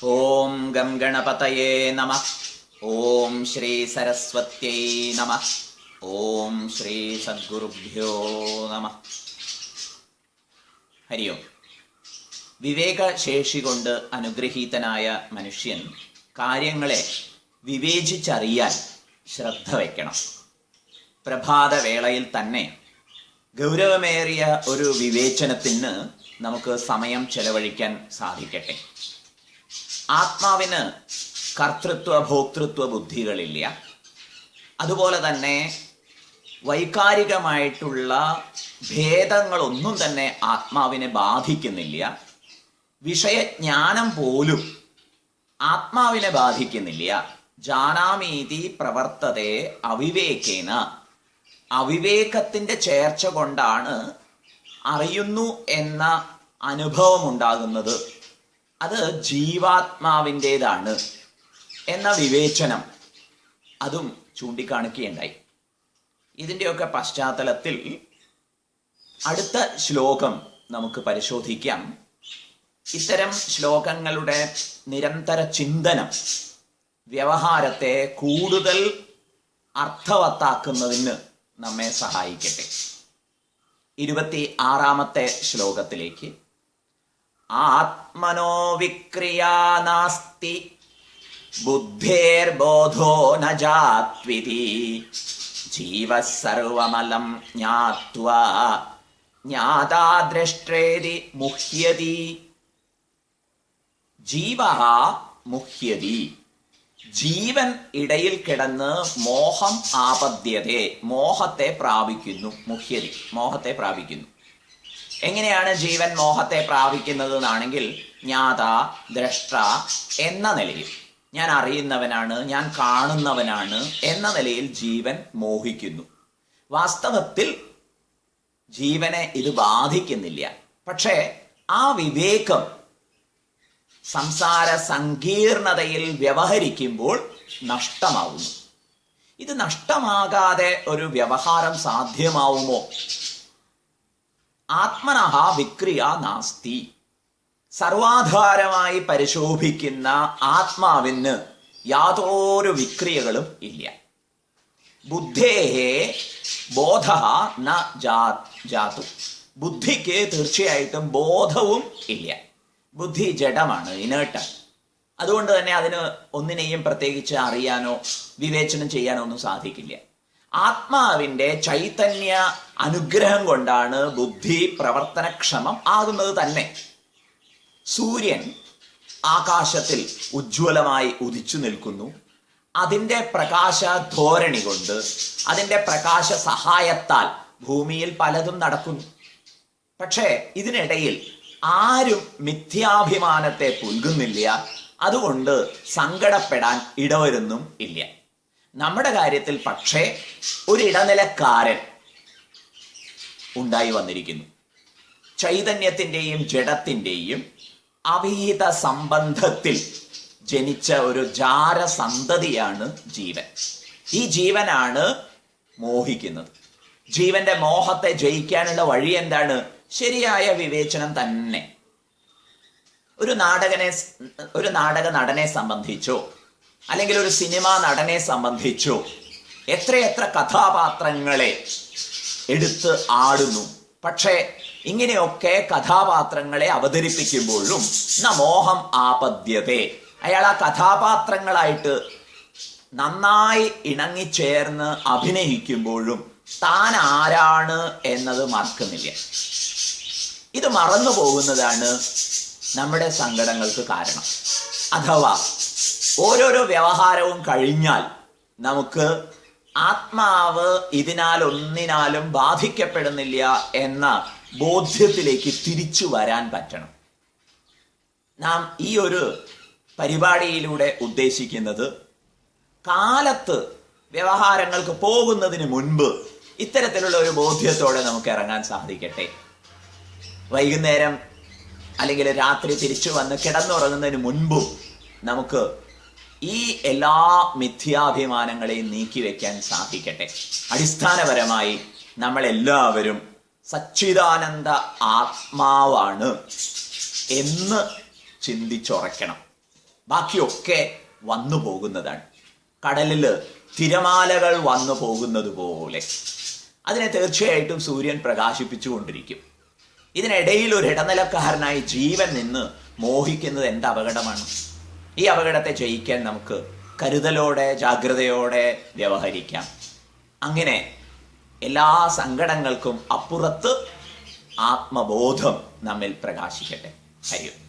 ഓം gum ഗണപതയേ നമഃ. ഓം ശ്രീ സരസ്വത്യൈ നമഃ. ഓം ശ്രീ സദ്ഗുരുഭ്യോ നമഃ. ഹരി ഓം. വിവേകശേഷി കൊണ്ട് അനുഗ്രഹീതനായ മനുഷ്യൻ കാര്യങ്ങളെ വിവേചിച്ചറിയാൻ ശ്രദ്ധ വയ്ക്കണം. പ്രഭാതവേളയിൽ തന്നെ ഗൗരവമേറിയ ഒരു വിവേചനത്തിന് നമുക്ക് സമയം ചെലവഴിക്കാൻ സാധിക്കട്ടെ. ആത്മാവിന് കർത്തൃത്വ ഭോക്തൃത്വ ബുദ്ധികളില്ല. അതുപോലെ തന്നെ വൈകാരികമായിട്ടുള്ള ഭേദങ്ങളൊന്നും തന്നെ ആത്മാവിനെ ബാധിക്കുന്നില്ല. വിഷയജ്ഞാനം പോലും ആത്മാവിനെ ബാധിക്കുന്നില്ല. ജാനാമീതി പ്രവർത്തതേ അവിവേകേന. അവിവേകത്തിന്റെ ചേർച്ച കൊണ്ടാണ് അറിയുന്നു എന്ന അനുഭവം ഉണ്ടാകുന്നത്. അത് ജീവാത്മാവിൻ്റെതാണ് എന്ന വിവേചനം അതും ചൂണ്ടിക്കാണിക്കുകയുണ്ടായി. ഇതിൻ്റെയൊക്കെ പശ്ചാത്തലത്തിൽ അടുത്ത ശ്ലോകം നമുക്ക് പരിശോധിക്കാം. ഇത്തരം ശ്ലോകങ്ങളുടെ നിരന്തര ചിന്തനം വ്യവഹാരത്തെ കൂടുതൽ അർത്ഥവത്താക്കുന്നതിന് നമ്മെ സഹായിക്കട്ടെ. 26-ാമത്തെ ശ്ലോകത്തിലേക്ക്. ആത്മനോ വിക്രിയാ നാസ്തി ബുദ്ധേർബോധോ ന ജാത്വിതി ജീവഃ സർവമലം ജ്ഞാത്വാ ജ്ഞാതാ ദ്രഷ്ട്രേതി മുഹ്യതി. ജീവഃ മുഹ്യതി. ജീവൻ ഇടയിൽ കിടന്ന് മോഹം ആപദ്യതേ, മോഹത്തെ പ്രാപിക്കുന്നു. മുഹ്യതി, മോഹത്തെ പ്രാപിക്കുന്നു. എങ്ങനെയാണ് ജീവൻ മോഹത്തെ പ്രാപിക്കുന്നത് എന്നാണെങ്കിൽ, ജ്ഞാത ദ്രഷ്ട എന്ന നിലയിൽ, ഞാൻ അറിയുന്നവനാണ്, ഞാൻ കാണുന്നവനാണ് എന്ന നിലയിൽ ജീവൻ മോഹിക്കുന്നു. വാസ്തവത്തിൽ ജീവനെ ഇത് ബാധിക്കുന്നില്ല. പക്ഷേ ആ വിവേകം സംസാര സങ്കീർണതയിൽ വ്യവഹരിക്കുമ്പോൾ നഷ്ടമാവുന്നു. ഇത് നഷ്ടമാകാതെ ഒരു വ്യവഹാരം സാധ്യമാവുമോ? ആത്മനഃ വിക്രിയ നാസ്തി. സർവാധാരമായി പരിശോഭിക്കുന്ന ആത്മാവിന് യാതൊരു വിക്രിയകളും ഇല്ല. ബുദ്ധേഹേ ബോധഃ ന ജാതു. ബുദ്ധിക്ക് തീർച്ചയായിട്ടും ബോധവും ഇല്ല. ബുദ്ധി ജഡമാണ്, ഇനേർട്ടാണ്. അതുകൊണ്ട് തന്നെ അതിന് ഒന്നിനെയും പ്രത്യേകിച്ച് അറിയാനോ വിവേചനം ചെയ്യാനോ ഒന്നും സാധിക്കില്ല. ആത്മാവിൻ്റെ ചൈതന്യ അനുഗ്രഹം കൊണ്ടാണ് ബുദ്ധി പ്രവർത്തനക്ഷമം ആകുന്നത് തന്നെ. സൂര്യൻ ആകാശത്തിൽ ഉജ്ജ്വലമായി ഉദിച്ചു നിൽക്കുന്നു. അതിൻ്റെ പ്രകാശ ധോരണി കൊണ്ട്, അതിൻ്റെ പ്രകാശ സഹായത്താൽ ഭൂമിയിൽ പലതും നടക്കുന്നു. പക്ഷേ ഇതിനിടയിൽ ആരും മിഥ്യാഭിമാനത്തെ പുൽകുന്നില്ല. അതുകൊണ്ട് സങ്കടപ്പെടാൻ ഇടവരുന്നും ഇല്ല. നമ്മുടെ കാര്യത്തിൽ പക്ഷേ ഒരു ഇടനിലക്കാരൻ ഉണ്ടായി വന്നിരിക്കുന്നു. ചൈതന്യത്തിൻ്റെയും ജഡത്തിൻ്റെയും അവിഹിത സംബന്ധത്തിൽ ജനിച്ച ഒരു ജാരസന്തതിയാണ് ജീവൻ. ഈ ജീവനാണ് മോഹിക്കുന്നത്. ജീവന്റെ മോഹത്തെ ജയിക്കാനുള്ള വഴി എന്താണ്? ശരിയായ വിവേചനം തന്നെ. ഒരു നാടക നടനെ സംബന്ധിച്ചോ അല്ലെങ്കിൽ ഒരു സിനിമാ നടനെ സംബന്ധിച്ചോ എത്രയെത്ര കഥാപാത്രങ്ങളെ എടുത്ത് ആടുന്നു. പക്ഷേ ഇങ്ങനെയൊക്കെ കഥാപാത്രങ്ങളെ അവതരിപ്പിക്കുമ്പോഴും മോഹം ആപദ്യതേ, അയാൾ ആ കഥാപാത്രങ്ങളായിട്ട് നന്നായി ഇണങ്ങിച്ചേർന്ന് അഭിനയിക്കുമ്പോഴും താൻ ആരാണ് എന്നത് മറക്കുന്നില്ല. ഇത് മറന്നു പോകുന്നതാണ് നമ്മുടെ സങ്കടങ്ങൾക്ക് കാരണം. അഥവാ ഓരോരോ വ്യവഹാരവും കഴിഞ്ഞാൽ നമുക്ക് ആത്മാവ് ഇതിനാൽ ഒന്നിനാലും ബാധിക്കപ്പെടുന്നില്ല എന്ന ബോധ്യത്തിലേക്ക് തിരിച്ചു വരാൻ പറ്റണം. നാം ഈ ഒരു പരിപാടിയിലൂടെ ഉദ്ദേശിക്കുന്നത് കാലത്ത് വ്യവഹാരങ്ങൾക്ക് പോകുന്നതിന് മുൻപ് ഇത്തരത്തിലുള്ള ഒരു ബോധ്യത്തോടെ നമുക്ക് ഇറങ്ങാൻ സാധിക്കട്ടെ. വൈകുന്നേരം അല്ലെങ്കിൽ രാത്രി തിരിച്ചു വന്ന് കിടന്നുറങ്ങുന്നതിന് മുൻപും നമുക്ക് ഈ എല്ലാ മിഥ്യാഭിമാനങ്ങളെയും നീക്കി വെക്കാൻ സാധിക്കട്ടെ. അടിസ്ഥാനപരമായി നമ്മളെല്ലാവരും സച്ചിദാനന്ദ ആത്മാവാണ് എന്ന് ചിന്തിച്ചുറയ്ക്കണം. ബാക്കിയൊക്കെ വന്നു പോകുന്നതാണ്. കടലിൽ തിരമാലകൾ വന്നു പോകുന്നത് പോലെ അതിനെ തീർച്ചയായിട്ടും സൂര്യൻ പ്രകാശിപ്പിച്ചുകൊണ്ടിരിക്കും. ഇതിനിടയിൽ ഒരു ഇടനിലക്കാരനായി ജീവൻ നിന്ന് മോഹിക്കുന്നത് എന്ത് അപകടമാണ്. ഈ അപകടത്തെ ജയിക്കാൻ നമുക്ക് കരുതലോടെ ജാഗ്രതയോടെ വ്യവഹരിക്കാം. അങ്ങനെ എല്ലാ സങ്കടങ്ങൾക്കും അപ്പുറത്ത് ആത്മബോധം നമ്മിൽ പ്രകാശിക്കട്ടെ. ഹരി ഓം.